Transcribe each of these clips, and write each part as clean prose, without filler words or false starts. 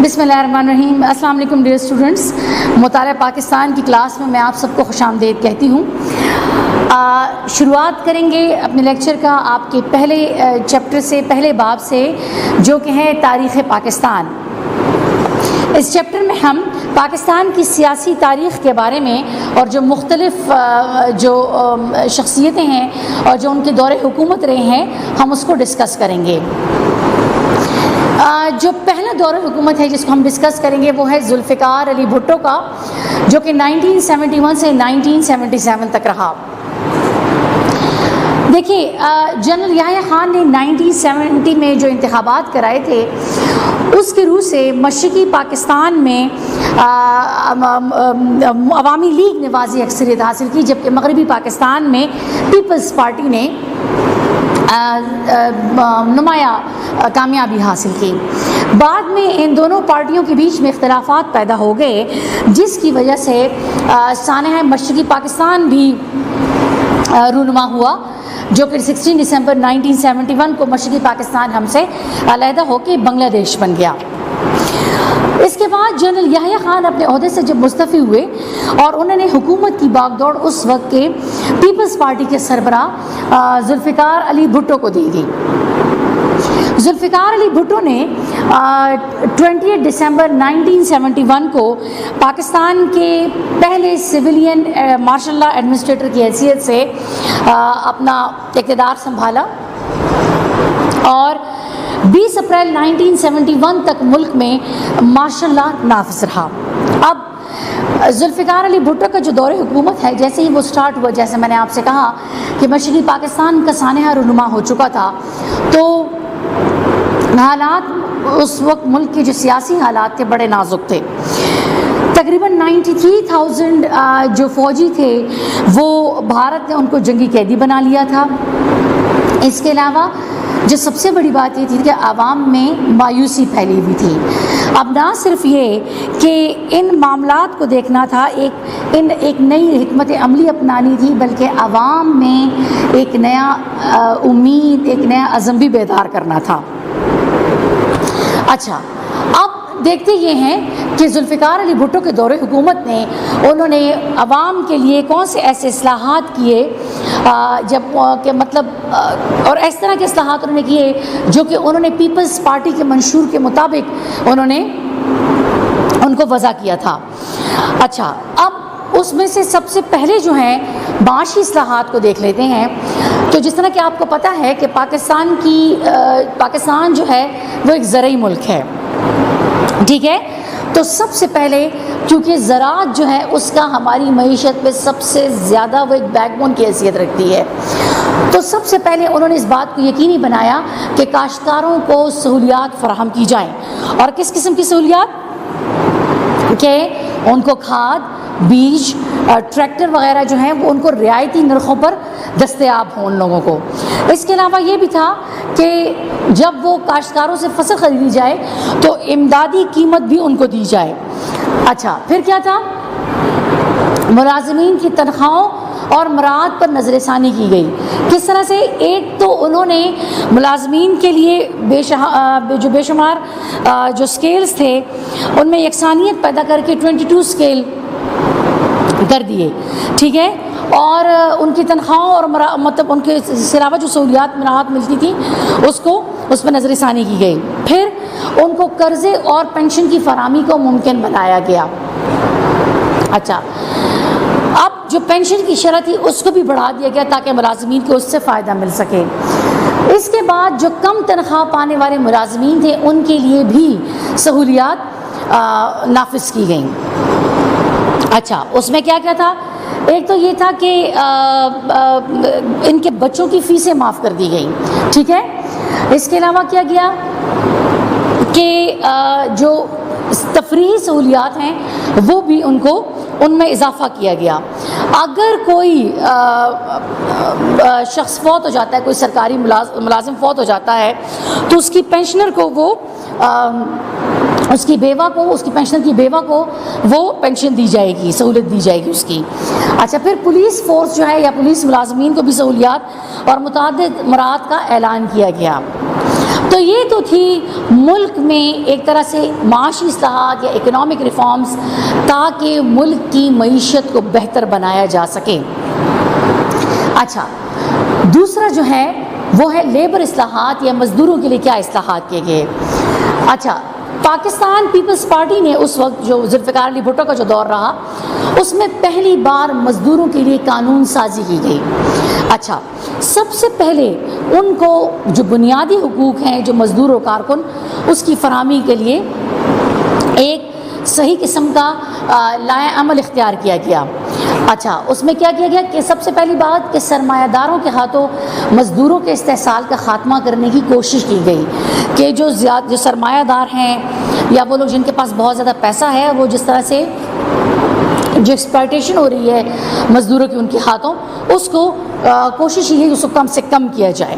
بسم اللہ الرحمن الرحیم۔ السلام علیکم ڈیئر اسٹوڈنٹس، مطالعہ پاکستان کی کلاس میں آپ سب کو خوش آمدید کہتی ہوں۔ شروعات کریں گے اپنے لیکچر کا آپ کے پہلے چیپٹر سے، پہلے باب سے، جو کہ ہے تاریخ پاکستان۔ اس چیپٹر میں ہم پاکستان کی سیاسی تاریخ کے بارے میں اور جو مختلف جو شخصیتیں ہیں اور جو ان کے دور حکومت رہے ہیں، ہم اس کو ڈسکس کریں گے۔ جو پہلا دور حکومت ہے جس کو ہم ڈسکس کریں گے وہ ہے ذوالفقار علی بھٹو کا، جو کہ 1971 سے 1977 تک رہا۔ دیکھیے، جنرل یحییٰ خان نے 1970 میں جو انتخابات کرائے تھے، اس کے روح سے مشرقی پاکستان میں عوامی لیگ نے واضح اکثریت حاصل کی، جبکہ مغربی پاکستان میں پیپلز پارٹی نے نمایاں کامیابی حاصل کی۔ بعد میں ان دونوں پارٹیوں کے بیچ میں اختلافات پیدا ہو گئے، جس کی وجہ سے سانحہ مشرقی پاکستان بھی رونما ہوا، جو کہ 16 دسمبر 1971 کو مشرقی پاکستان ہم سے علیحدہ ہو کے بنگلہ دیش بن گیا۔ اس کے بعد جنرل یحییٰ خان اپنے عہدے سے جب مستعفی ہوئے اور انہوں نے حکومت کی باغ دوڑ اس وقت کے پیپلز پارٹی کے سربراہ ذوالفقار علی بھٹو کو دی گئی۔ ذوالفقار علی بھٹو نے 28 دسمبر 1971 کو پاکستان کے پہلے سویلین مارشل لا ایڈمنسٹریٹر کی حیثیت سے اپنا اقتدار سنبھالا اور 20 اپریل 1971 تک ملک میں مارشل لا نافذ رہا۔ اب ذوالفقار علی بھٹو کا جو دور حکومت ہے، جیسے ہی وہ سٹارٹ ہوا، جیسے میں نے آپ سے کہا کہ مشرقی پاکستان کا سانحہ رونما ہو چکا تھا، تو حالات اس وقت ملک کے جو سیاسی حالات تھے بڑے نازک تھے۔ تقریباً 93,000 جو فوجی تھے وہ بھارت نے ان کو جنگی قیدی بنا لیا تھا۔ اس کے علاوہ جو سب سے بڑی بات یہ تھی کہ عوام میں مایوسی پھیلی ہوئی تھی۔ اب نہ صرف یہ کہ ان معاملات کو دیکھنا تھا، ایک نئی حکمت عملی اپنانی تھی، بلکہ عوام میں ایک نیا امید، ایک نیا عزم بھی بیدار کرنا تھا۔ اچھا، اب دیکھتے یہ ہیں کہ ذوالفقار علی بھٹو کے دور حکومت نے انہوں نے عوام کے لیے کون سے ایسے اصلاحات کیے، جب کہ مطلب اور اس طرح کے اصلاحات انہوں نے کیے جو کہ انہوں نے پیپلز پارٹی کے منشور کے مطابق انہوں نے ان کو وضع کیا تھا۔ اچھا، اب اس میں سے سب سے پہلے جو ہیں معاشی اصلاحات کو دیکھ لیتے ہیں۔ تو جس طرح کہ آپ کو پتہ ہے کہ پاکستان جو ہے وہ ایک زرعی ملک ہے، ٹھیک ہے؟ تو سب سے پہلے کیونکہ زراعت جو ہے اس کا ہماری معیشت پہ سب سے زیادہ وہ ایک بیک بون کی حیثیت رکھتی ہے، تو سب سے پہلے انہوں نے اس بات کو یقینی بنایا کہ کاشتکاروں کو سہولیات فراہم کی جائیں۔ اور کس قسم کی سہولیات؟ کہ ان کو کھاد، بیج، ٹریکٹر وغیرہ جو ہیں وہ ان کو رعایتی نرخوں پر دستیاب ہوں ان لوگوں کو۔ اس کے علاوہ یہ بھی تھا کہ جب وہ کاشتکاروں سے فصل خریدی جائے تو امدادی قیمت بھی ان کو دی جائے۔ اچھا، پھر کیا تھا؟ ملازمین کی تنخواہوں اور مراعات پر نظر ثانی کی گئی۔ کس طرح سے؟ ایک تو انہوں نے ملازمین کے لیے جو بے شمار جو سکیلز تھے ان میں یکسانیت پیدا کر کے 22 سکیل کر دیے، ٹھیک ہے؟ اور ان کی تنخواہوں اور مطلب ان کے علاوہ جو سہولیات مراعات ملتی تھی اس پر نظر ثانی کی گئی۔ پھر ان کو قرضے اور پینشن کی فراہمی کو ممکن بنایا گیا۔ اچھا، اب جو پینشن کی شرح تھی اس کو بھی بڑھا دیا گیا تاکہ ملازمین کو اس سے فائدہ مل سکے۔ اس کے بعد جو کم تنخواہ پانے والے ملازمین تھے ان کے لیے بھی سہولیات نافذ کی گئیں۔ اچھا، اس میں کیا کیا تھا؟ ایک تو یہ تھا کہ ان کے بچوں کی فیسیں معاف کر دی گئیں، ٹھیک ہے؟ اس کے علاوہ کیا گیا کہ جو تفریحی سہولیات ہیں وہ بھی ان میں اضافہ کیا گیا۔ اگر کوئی شخص فوت ہو جاتا ہے، کوئی سرکاری ملازم فوت ہو جاتا ہے تو اس کی پینشنر کو وہ اس کی پینشنر کی بیوہ کو وہ پینشن دی جائے گی، سہولت دی جائے گی اس کی۔ اچھا، پھر پولیس فورس جو ہے یا پولیس ملازمین کو بھی سہولیات اور متعدد مراعات کا اعلان کیا گیا۔ تو یہ تو تھی ملک میں ایک طرح سے معاشی اصلاحات یا اکنامک ریفارمز تاکہ ملک کی معیشت کو بہتر بنایا جا سکے. اچھا، دوسرا جو ہے وہ ہے لیبر اصلاحات یا مزدوروں کے لیے کیا اصلاحات کیے گئے. اچھا، پاکستان پیپلز پارٹی نے اس وقت جو ذوالفقار علی بھٹو کا جو دور رہا اس میں پہلی بار مزدوروں کے لیے قانون سازی کی گئی. اچھا، سب سے پہلے ان کو جو بنیادی حقوق ہیں جو مزدور و کارکن اس کی فراہمی کے لیے ایک صحیح قسم کا لائحہ عمل اختیار کیا گیا. اچھا، اس میں کیا کیا گیا کہ سب سے پہلی بات کہ سرمایہ داروں کے ہاتھوں مزدوروں کے استحصال کا خاتمہ کرنے کی کوشش کی گئی کہ جو سرمایہ دار ہیں یا وہ لوگ جن کے پاس بہت زیادہ پیسہ ہے وہ جس طرح سے جو ایکسپلائٹیشن ہو رہی ہے مزدوروں کی ان کے ہاتھوں اس کو کوشش یہ ہے اس کو کم سے کم کیا جائے.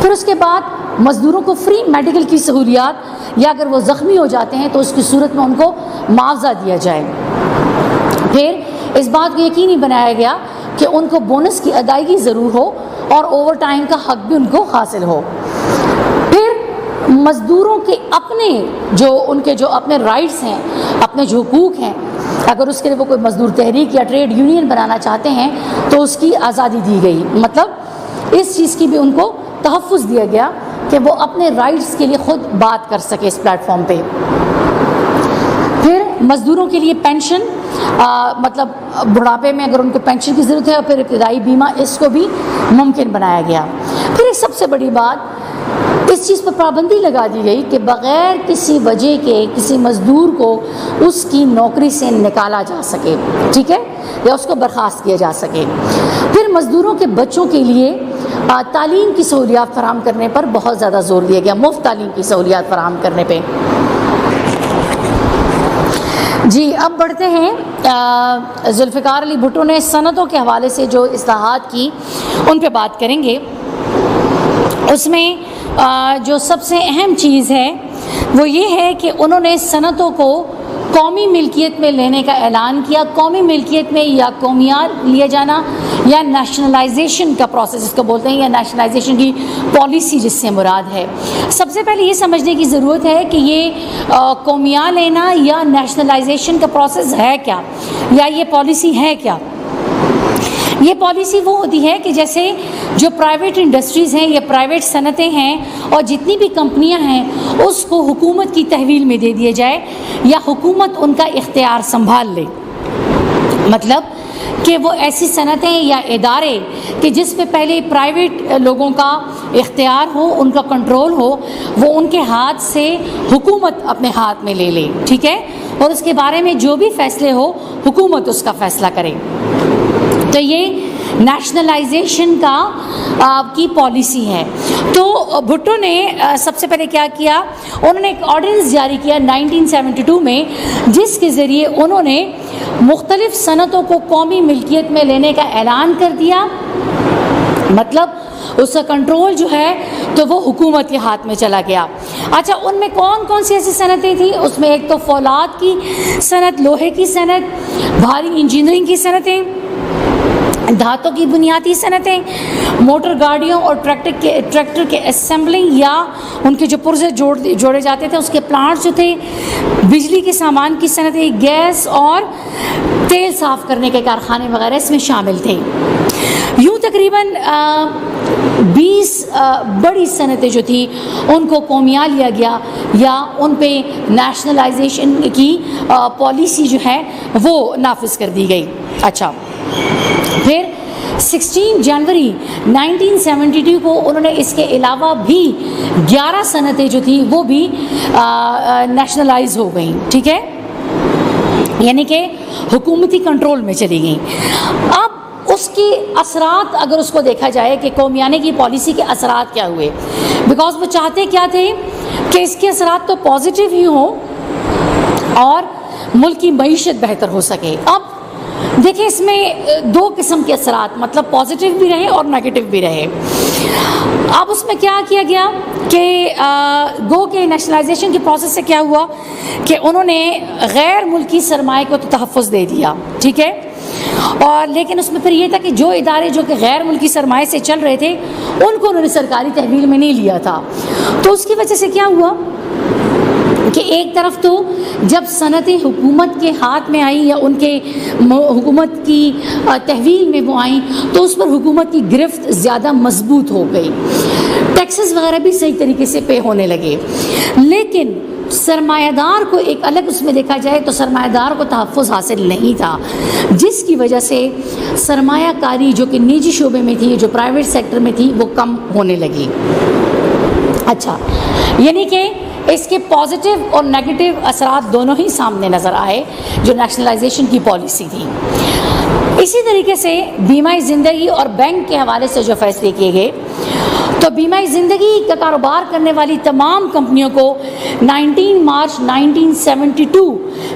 پھر اس کے بعد مزدوروں کو فری میڈیکل کی سہولیات یا اگر وہ زخمی ہو جاتے ہیں تو اس کی صورت میں ان کو معاوضہ دیا جائے. پھر اس بات کو یقینی بنایا گیا کہ ان کو بونس کی ادائیگی ضرور ہو اور اوور ٹائم کا حق بھی ان کو حاصل ہو. پھر مزدوروں کے اپنے جو اپنے رائٹس ہیں اپنے جو حقوق ہیں اگر اس کے لیے وہ کوئی مزدور تحریک یا ٹریڈ یونین بنانا چاہتے ہیں تو اس کی آزادی دی گئی. مطلب اس چیز کی بھی ان کو تحفظ دیا گیا کہ وہ اپنے رائٹس کے لیے خود بات کر سکے اس پلیٹ فارم پہ. پھر مزدوروں کے لیے پینشن مطلب بڑھاپے میں اگر ان کو پینشن کی ضرورت ہے اور پھر ابتدائی بیمہ اس کو بھی ممکن بنایا گیا. پھر ایک سب سے بڑی بات اس چیز پر پابندی لگا دی گئی کہ بغیر کسی وجہ کے کسی مزدور کو اس کی نوکری سے نکالا جا سکے، ٹھیک ہے، یا اس کو برخاست کیا جا سکے. پھر مزدوروں کے بچوں کے لیے تعلیم کی سہولیات فراہم کرنے پر بہت زیادہ زور دیا گیا، مفت تعلیم کی سہولیات فراہم کرنے پہ. جی اب بڑھتے ہیں ذوالفقار علی بھٹو نے صنعتوں کے حوالے سے جو اصلاحات کی ان پہ بات کریں گے. اس میں جو سب سے اہم چیز ہے وہ یہ ہے کہ انہوں نے صنعتوں کو قومی ملکیت میں لینے کا اعلان کیا. قومی ملکیت میں یا قومیات لیا جانا یا نیشنلائزیشن کا پروسیس اس کو بولتے ہیں یا نیشنلائزیشن کی پالیسی جس سے مراد ہے. سب سے پہلے یہ سمجھنے کی ضرورت ہے کہ یہ قومیات لینا یا نیشنلائزیشن کا پروسیس ہے کیا یا یہ پالیسی ہے کیا. یہ پالیسی وہ ہوتی ہے کہ جیسے جو پرائیویٹ انڈسٹریز ہیں یا پرائیویٹ صنعتیں ہیں اور جتنی بھی کمپنیاں ہیں اس کو حکومت کی تحویل میں دے دیا جائے یا حکومت ان کا اختیار سنبھال لے. مطلب کہ وہ ایسی صنعتیں یا ادارے کہ جس پہ پہلے پرائیویٹ لوگوں کا اختیار ہو ان کا کنٹرول ہو وہ ان کے ہاتھ سے حکومت اپنے ہاتھ میں لے لے، ٹھیک ہے، اور اس کے بارے میں جو بھی فیصلے ہو حکومت اس کا فیصلہ کرے. تو یہ نیشنلائزیشن کی پالیسی ہے. تو بھٹو نے سب سے پہلے کیا کیا، انہوں نے ایک آرڈیننس جاری کیا 1972 میں جس کے ذریعے انہوں نے مختلف صنعتوں کو قومی ملکیت میں لینے کا اعلان کر دیا. مطلب اس کا کنٹرول جو ہے تو وہ حکومت کے ہاتھ میں چلا گیا. اچھا، ان میں کون کون سی ایسی صنعتیں تھیں؟ اس میں ایک تو فولاد کی صنعت، لوہے کی صنعت، بھاری انجینئرنگ کی صنعتیں، دھاتوں کی بنیادی صنعتیں، موٹر گاڑیوں اور ٹریکٹر کے اسمبلنگ یا ان کے جو پرزے جوڑے جاتے تھے اس کے پلانٹس جو تھے، بجلی کے سامان کی صنعتیں، گیس اور تیل صاف کرنے کے کارخانے وغیرہ اس میں شامل تھے. یوں تقریباً 20 بڑی صنعتیں جو تھیں ان کو قومیات لیا گیا یا ان پہ نیشنلائزیشن کی پالیسی جو ہے وہ نافذ کر دی گئی. اچھا، پھر 16 جنوری 1972 کو انہوں نے اس کے علاوہ بھی 11 صنعتیں جو تھیں وہ بھی نیشنلائز ہو گئیں، ٹھیک ہے، یعنی کہ حکومتی کنٹرول میں چلی گئیں. اب اس کے اثرات اگر اس کو دیکھا جائے کہ قومیانے کی پالیسی کے اثرات کیا ہوئے، بیکاز وہ چاہتے کیا تھے کہ اس کے اثرات تو پازیٹیو ہی ہوں اور ملک کی معیشت بہتر ہو سکے. اب دیکھیں اس میں 2 قسم کے اثرات، مطلب پازیٹیو بھی رہے اور نیگیٹو بھی رہے. اب اس میں کیا کیا گیا کہ گو کے نیشنلائزیشن کے پروسیس سے کیا ہوا کہ انہوں نے غیر ملکی سرمایہ کو تو تحفظ دے دیا، ٹھیک ہے، اور لیکن اس میں پھر یہ تھا کہ جو ادارے جو کہ غیر ملکی سرمایہ سے چل رہے تھے ان کو انہوں نے سرکاری تحویل میں نہیں لیا تھا. تو اس کی وجہ سے کیا ہوا کہ ایک طرف تو جب صنعتیں حکومت کے ہاتھ میں آئیں یا ان کے حکومت کی تحویل میں وہ آئیں تو اس پر حکومت کی گرفت زیادہ مضبوط ہو گئی، ٹیکسز وغیرہ بھی صحیح طریقے سے پے ہونے لگے، لیکن سرمایہ دار کو ایک الگ اس میں دیکھا جائے تو سرمایہ دار کو تحفظ حاصل نہیں تھا، جس کی وجہ سے سرمایہ کاری جو کہ نجی شعبے میں تھی، جو پرائیویٹ سیکٹر میں تھی، وہ کم ہونے لگی۔ اچھا، یعنی کہ اس کے پازیٹیو اور نیگیٹو اثرات دونوں ہی سامنے نظر آئے جو نیشنلائزیشن کی پالیسی تھی۔ اسی طریقے سے بیمہ زندگی اور بینک کے حوالے سے جو فیصلے کیے گئے تو بیمہ زندگی کا کاروبار کرنے والی تمام کمپنیوں کو 19 مارچ 1972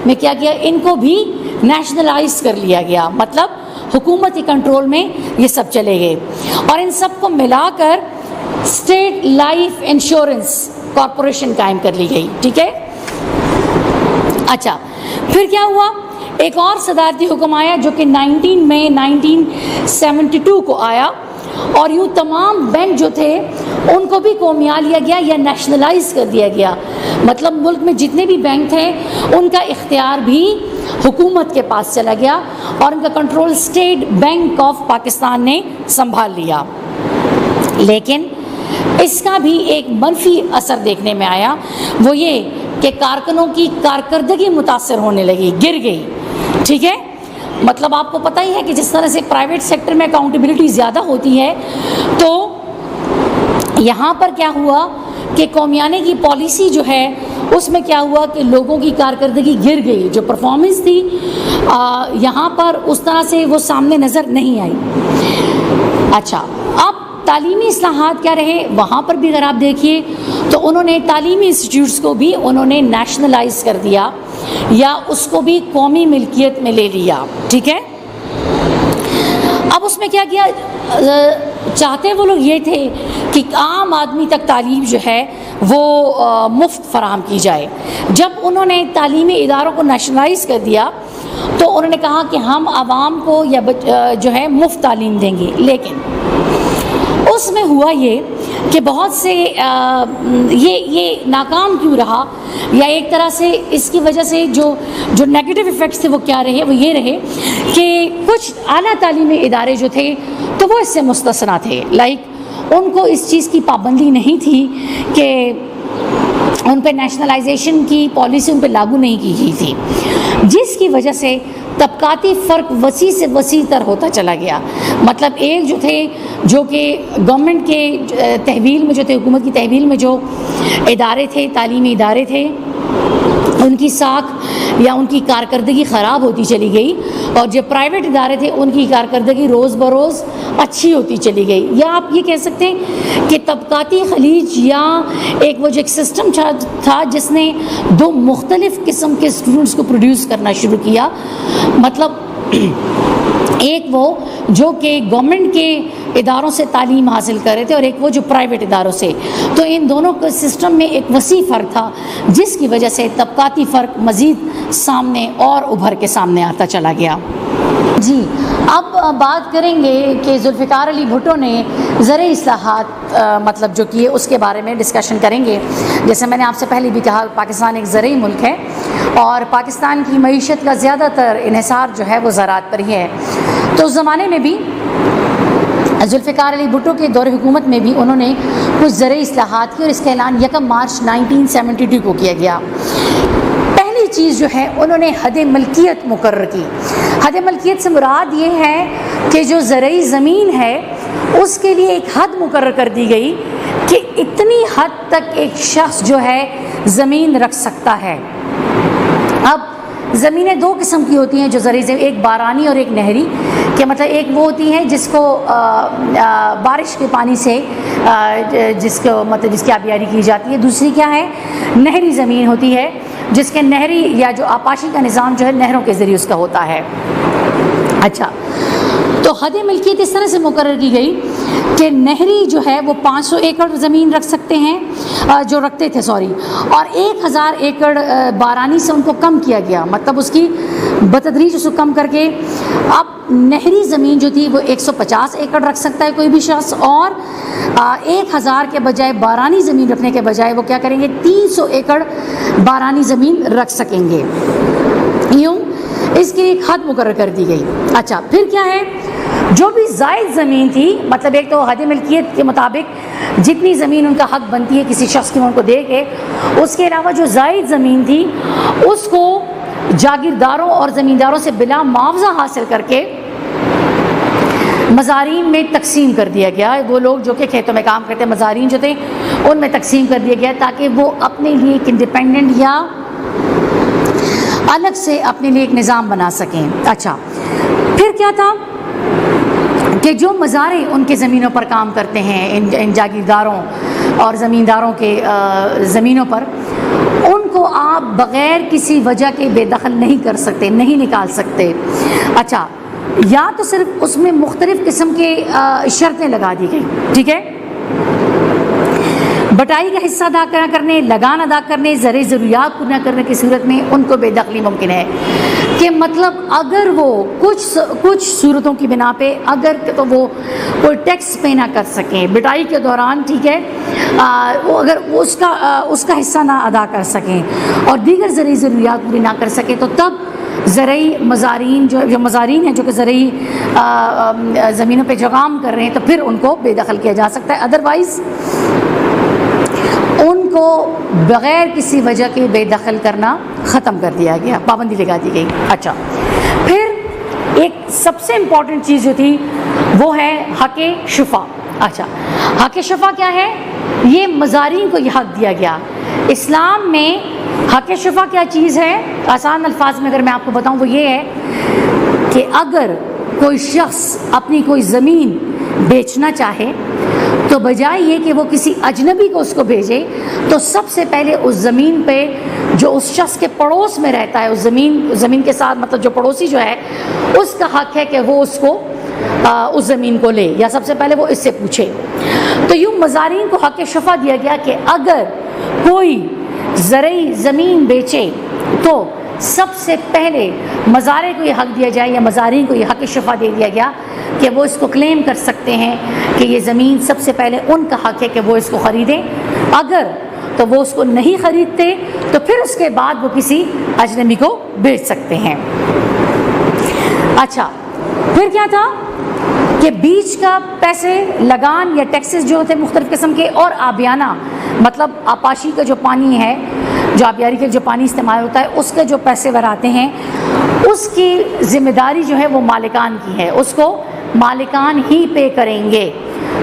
میں کیا گیا، ان کو بھی نیشنلائز کر لیا گیا، مطلب حکومتی کنٹرول میں یہ سب چلے گئے اور ان سب کو ملا کر اسٹیٹ لائف انشورنس کارپوریشن قائم کر لی گئی، ٹھیک ہے۔ اچھا، پھر کیا ہوا، ایک اور صدارتی حکم آیا جو کہ 19 مئی 1972 کو آیا اور یوں تمام بینک جو تھے ان کو بھی قومیہ لیا گیا یا نیشنلائز کر دیا گیا، مطلب ملک میں جتنے بھی بینک تھے ان کا اختیار بھی حکومت کے پاس چلا گیا اور ان کا control state bank of Pakistan نے سنبھال لیا۔ لیکن اس کا بھی ایک منفی اثر دیکھنے میں آیا، وہ یہ کہ کارکنوں کی کارکردگی متاثر ہونے لگی، گر گئی، ٹھیک ہے۔ مطلب آپ کو پتہ ہی ہے کہ جس طرح سے پرائیویٹ سیکٹر میں اکاؤنٹیبلٹی زیادہ ہوتی ہے تو یہاں پر کیا ہوا کہ قومیانے کی پالیسی جو ہے اس میں کیا ہوا کہ لوگوں کی کارکردگی گر گئی، جو پرفارمنس تھی یہاں پر اس طرح سے وہ سامنے نظر نہیں آئی۔ اچھا، اب تعلیمی اصلاحات کیا رہے، وہاں پر بھی اگر آپ دیکھیے تو انہوں نے تعلیمی انسٹیٹیوٹس کو بھی انہوں نے نیشنلائز کر دیا یا اس کو بھی قومی ملکیت میں لے لیا، ٹھیک ہے۔ اب اس میں کیا کیا، چاہتے وہ لوگ یہ تھے کہ عام آدمی تک تعلیم جو ہے وہ مفت فراہم کی جائے۔ جب انہوں نے تعلیمی اداروں کو نیشنلائز کر دیا تو انہوں نے کہا کہ ہم عوام کو یا جو ہے مفت تعلیم دیں گے، لیکن اس میں ہوا یہ کہ بہت سے یہ ناکام کیوں رہا، یا ایک طرح سے اس کی وجہ سے جو نیگیٹو ایفیکٹس تھے وہ کیا رہے، وہ یہ رہے کہ کچھ اعلیٰ تعلیمی ادارے جو تھے تو وہ اس سے مستثنیٰ تھے، لائک ان کو اس چیز کی پابندی نہیں تھی کہ ان پہ نیشنلائزیشن کی پالیسی ان پہ لاگو نہیں کی گئی تھی، جس کی وجہ سے طبقاتی فرق وسیع سے وسیع تر ہوتا چلا گیا۔ مطلب ایک جو تھے جو کہ گورنمنٹ کے تحویل میں جو تھے، حکومت کی تحویل میں جو ادارے تھے، تعلیمی ادارے تھے، ان کی ساکھ یا ان کی کارکردگی خراب ہوتی چلی گئی، اور جو پرائیویٹ ادارے تھے ان کی کارکردگی روز بروز اچھی ہوتی چلی گئی۔ یا آپ یہ کہہ سکتے ہیں کہ طبقاتی خلیج یا ایک وہ جو ایک سسٹم تھا جس نے دو مختلف قسم کے اسٹوڈنٹس کو پروڈیوس کرنا شروع کیا، مطلب ایک وہ جو کہ گورنمنٹ کے اداروں سے تعلیم حاصل کر رہے تھے اور ایک وہ جو پرائیویٹ اداروں سے، تو ان دونوں کے سسٹم میں ایک وسیع فرق تھا، جس کی وجہ سے طبقاتی فرق مزید سامنے اور ابھر کے سامنے آتا چلا گیا۔ جی، اب بات کریں گے کہ ذوالفقار علی بھٹو نے زرعی اصلاحات مطلب جو کیے اس کے بارے میں ڈسکشن کریں گے۔ جیسے میں نے آپ سے پہلے بھی کہا، پاکستان ایک زرعی ملک ہے اور پاکستان کی معیشت کا زیادہ تر انحصار جو ہے وہ زراعت پر ہی ہے۔ تو اس زمانے میں بھی ذوالفقار علی بھٹو کے دور حکومت میں بھی انہوں نے کچھ زرعی اصلاحات کی اور اس کا اعلان 1 مارچ 1972 کو کیا گیا۔ پہلی چیز جو ہے انہوں نے حد ملکیت مقرر کی۔ حد ملکیت سے مراد یہ ہے کہ جو زرعی زمین ہے اس کے لیے ایک حد مقرر کر دی گئی کہ اتنی حد تک ایک شخص جو ہے زمین رکھ سکتا ہے۔ اب زمینیں دو قسم کی ہوتی ہیں جو زرعی زمین، ایک بارانی اور ایک نہری، کہ مطلب ایک وہ ہوتی ہے جس کو بارش کے پانی سے جس کو مطلب جس کی آبیاری کی جاتی ہے، دوسری کیا ہے، نہری زمین ہوتی ہے جس کے نہری یا جو آبپاشی کا نظام جو ہے نہروں کے ذریعے اس کا ہوتا ہے۔ اچھا، تو حد ملکیت اس طرح سے مقرر کی گئی کہ نہری جو ہے وہ 500 ایکڑ زمین رکھ سکتے ہیں جو رکھتے تھے اور 1000 ایکڑ بارانی سے ان کو کم کیا گیا، مطلب اس کی بتدریج اس کو کم کر کے اب نہری زمین جو تھی وہ 150 ایکڑ رکھ سکتا ہے کوئی بھی شخص، اور 1000 کے بجائے بارانی زمین رکھنے کے بجائے وہ کیا کریں گے 300 ایکڑ بارانی زمین رکھ سکیں گے، یوں اس کی ایک حد مقرر کر دی گئی۔ اچھا پھر کیا ہے، جو بھی زائد زمین تھی، مطلب ایک تو حد ملکیت کے مطابق جتنی زمین ان کا حق بنتی ہے کسی شخص کی ان کو دے کے، اس کے علاوہ جو زائد زمین تھی اس کو جاگیرداروں اور زمینداروں سے بلا معاوضہ حاصل کر کے مزارین میں تقسیم کر دیا گیا۔ وہ لوگ جو کہ کھیتوں میں کام کرتے مزارین جو تھے ان میں تقسیم کر دیا گیا تاکہ وہ اپنے لیے ایک انڈیپینڈنٹ یا الگ سے اپنے لیے ایک نظام بنا سکیں۔ اچھا پھر کیا تھا کہ جو مزارے ان کے زمینوں پر کام کرتے ہیں، ان جاگیرداروں اور زمینداروں کے زمینوں پر، ان کو آپ بغیر کسی وجہ کے بے دخل نہیں کر سکتے، نہیں نکال سکتے۔ اچھا یا تو صرف اس میں مختلف قسم کے شرطیں لگا دی گئی، ٹھیک ہے، بٹائی کا حصہ ادا کرنے، لگان ادا کرنے، زرعی ضروریات پورا کرنے کی صورت میں ان کو بے دخلی ممکن ہے۔ کہ مطلب اگر وہ کچھ صورتوں کی بنا پہ اگر تو وہ کوئی ٹیکس پے نہ کر سکیں بٹائی کے دوران، ٹھیک ہے، وہ اگر اس کا حصہ نہ ادا کر سکیں اور دیگر زرعی ضروریات پوری نہ کر سکیں تو تب زرعی مزارین جو مزارین ہیں جو کہ زرعی زمینوں پہ جو کام کر رہے ہیں تو پھر ان کو بے دخل کیا جا سکتا ہے، ادروائز ان کو بغیر کسی وجہ کے بے دخل کرنا ختم کر دیا گیا، پابندی لگا دی گئی۔ اچھا پھر ایک سب سے امپورٹنٹ چیز جو تھی وہ ہے حق شفا۔ اچھا حق شفا کیا ہے؟ یہ مزارین کو یہ حق دیا گیا۔ اسلام میں حق شفا کیا چیز ہے؟ آسان الفاظ میں اگر میں آپ کو بتاؤں وہ یہ ہے کہ اگر کوئی شخص اپنی کوئی زمین بیچنا چاہے تو بجائے یہ کہ وہ کسی اجنبی کو اس کو بھیجے تو سب سے پہلے اس زمین پہ جو اس شخص کے پڑوس میں رہتا ہے، اس زمین کے ساتھ مطلب جو پڑوسی جو ہے اس کا حق ہے کہ وہ اس زمین کو لے، یا سب سے پہلے وہ اس سے پوچھے۔ تو یوں مزارین کو حق شفا دیا گیا کہ اگر کوئی زرعی زمین بیچے تو سب سے پہلے مزارے کو یہ حق دیا جائے یا مزارین کو یہ حق شفا دے دیا گیا کہ وہ اس کو کلیم کر سکتے ہیں کہ یہ زمین سب سے پہلے ان کا حق ہے کہ وہ اس کو خریدیں، اگر تو وہ اس کو نہیں خریدتے تو پھر اس کے بعد وہ کسی اجنبی کو بیچ سکتے ہیں۔ اچھا پھر کیا تھا کہ بیچ کا پیسے، لگان یا ٹیکسز جو تھے مختلف قسم کے، اور آبیانہ مطلب آبپاشی کا جو پانی ہے، جو آبیاری کے جو پانی استعمال ہوتا ہے اس کے جو پیسے وراتے ہیں اس کی ذمہ داری جو ہے وہ مالکان کی ہے، اس کو مالکان ہی پے کریں گے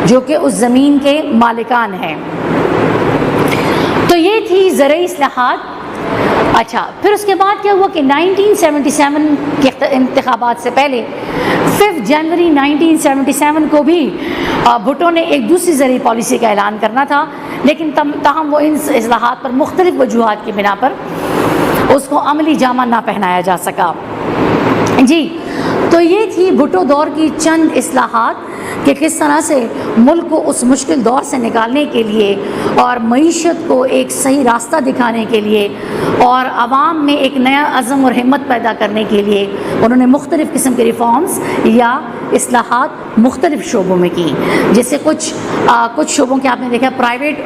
جو کہ اس زمین کے مالکان ہیں۔ تو یہ تھی زرعی اصلاحات۔ اچھا پھر اس کے بعد کیا ہوا کہ 1977 کے انتخابات سے پہلے 5 جنوری 1977 کو بھی بھٹو نے ایک دوسری زرعی پالیسی کا اعلان کرنا تھا، لیکن تاہم وہ ان اصلاحات پر مختلف وجوہات کی بنا پر اس کو عملی جامہ نہ پہنایا جا سکا۔ جی تو یہ تھی بھٹو دور کی چند اصلاحات کہ کس طرح سے ملک کو اس مشکل دور سے نکالنے کے لیے اور معیشت کو ایک صحیح راستہ دکھانے کے لیے اور عوام میں ایک نیا عزم اور ہمت پیدا کرنے کے لیے انہوں نے مختلف قسم کے ریفارمز یا اصلاحات مختلف شعبوں میں کی، جیسے کچھ شعبوں کے آپ نے دیکھا پرائیویٹ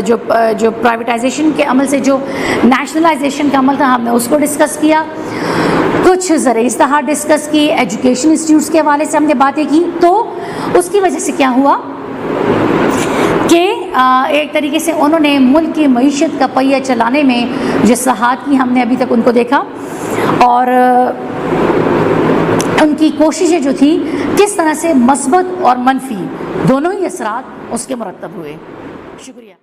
جو پرائیویٹائزیشن کے عمل سے جو نیشنلائزیشن کا عمل تھا ہم نے اس کو ڈسکس کیا، کچھ زرعی اصلاحات ڈسکس کی، ایجوکیشن انسٹیٹیوٹس کے حوالے سے ہم نے باتیں کی۔ تو اس کی وجہ سے کیا ہوا کہ ایک طریقے سے انہوں نے ملک کی معیشت کا پہیہ چلانے میں جو اصلاحات کی ہم نے ابھی تک ان کو دیکھا، اور ان کی کوششیں جو تھی کس طرح سے مثبت اور منفی دونوں ہی اثرات اس کے مرتب ہوئے۔ شکریہ۔